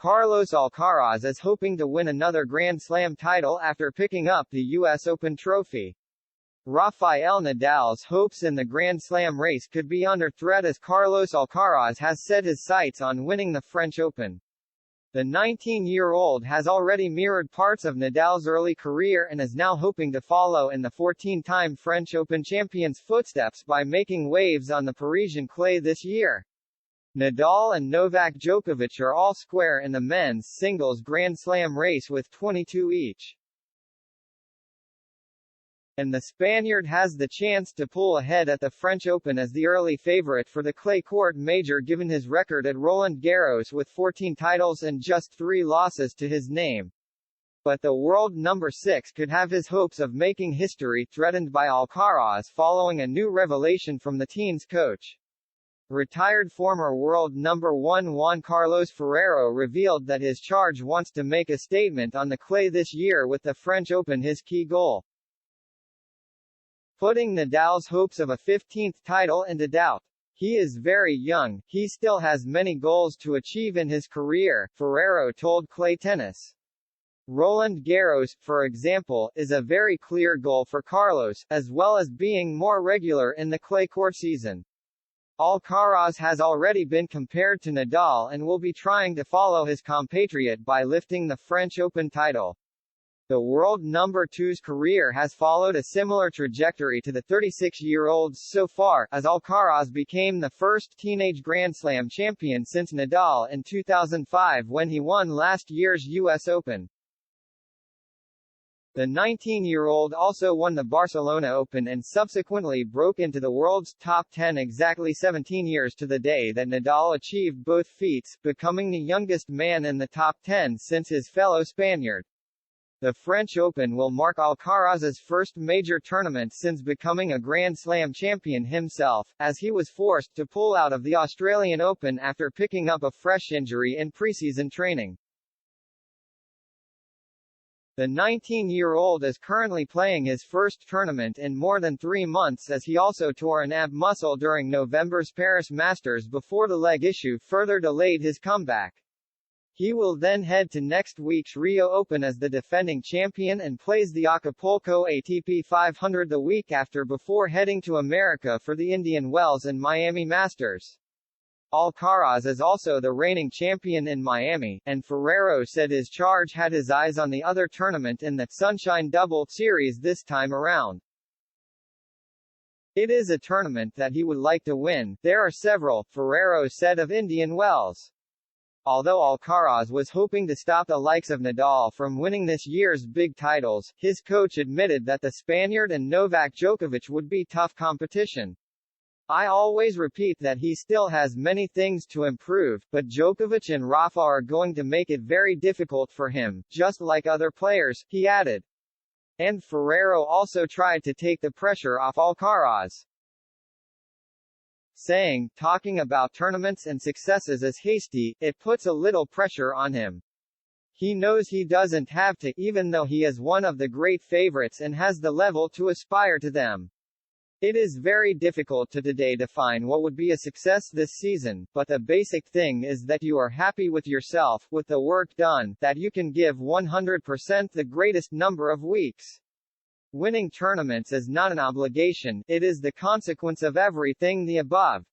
Carlos Alcaraz is hoping to win another Grand Slam title after picking up the U.S. Open trophy. Rafael Nadal's hopes in the Grand Slam race could be under threat as Carlos Alcaraz has set his sights on winning the French Open. The 19-year-old has already mirrored parts of Nadal's early career and is now hoping to follow in the 14-time French Open champion's footsteps by making waves on the Parisian clay this year. Nadal and Novak Djokovic are all square in the men's singles Grand Slam race with 22 each. And the Spaniard has the chance to pull ahead at the French Open as the early favorite for the clay court major given his record at Roland Garros with 14 titles and just 3 losses to his name. But the world number 6 could have his hopes of making history threatened by Alcaraz following a new revelation from the teen's coach. Retired former world number 1 Juan Carlos Ferrero revealed that his charge wants to make a statement on the clay this year with the French Open his key goal. Putting Nadal's hopes of a 15th title into doubt. He is very young, he still has many goals to achieve in his career, Ferrero told Clay Tennis. Roland Garros, for example, is a very clear goal for Carlos, as well as being more regular in the clay court season. Alcaraz has already been compared to Nadal and will be trying to follow his compatriot by lifting the French Open title. The world number 2's career has followed a similar trajectory to the 36-year-old's so far, as Alcaraz became the first teenage Grand Slam champion since Nadal in 2005 when he won last year's U.S. Open. The 19-year-old also won the Barcelona Open and subsequently broke into the world's top 10 exactly 17 years to the day that Nadal achieved both feats, becoming the youngest man in the top 10 since his fellow Spaniard. The French Open will mark Alcaraz's first major tournament since becoming a Grand Slam champion himself, as he was forced to pull out of the Australian Open after picking up a fresh injury in preseason training. The 19-year-old is currently playing his first tournament in more than 3 months as he also tore an ab muscle during November's Paris Masters before the leg issue further delayed his comeback. He will then head to next week's Rio Open as the defending champion and plays the Acapulco ATP 500 the week after before heading to America for the Indian Wells and Miami Masters. Alcaraz is also the reigning champion in Miami, and Ferrero said his charge had his eyes on the other tournament in the Sunshine Double Series this time around. It is a tournament that he would like to win. There are several, Ferrero said of Indian Wells. Although Alcaraz was hoping to stop the likes of Nadal from winning this year's big titles, his coach admitted that the Spaniard and Novak Djokovic would be tough competition. I always repeat that he still has many things to improve, but Djokovic and Rafa are going to make it very difficult for him, just like other players, he added. And Ferrero also tried to take the pressure off Alcaraz, saying, talking about tournaments and successes is hasty, it puts a little pressure on him. He knows he doesn't have to, even though he is one of the great favorites and has the level to aspire to them. It is very difficult to today define what would be a success this season, but the basic thing is that you are happy with yourself, with the work done, that you can give 100% the greatest number of weeks. Winning tournaments is not an obligation, it is the consequence of everything the above.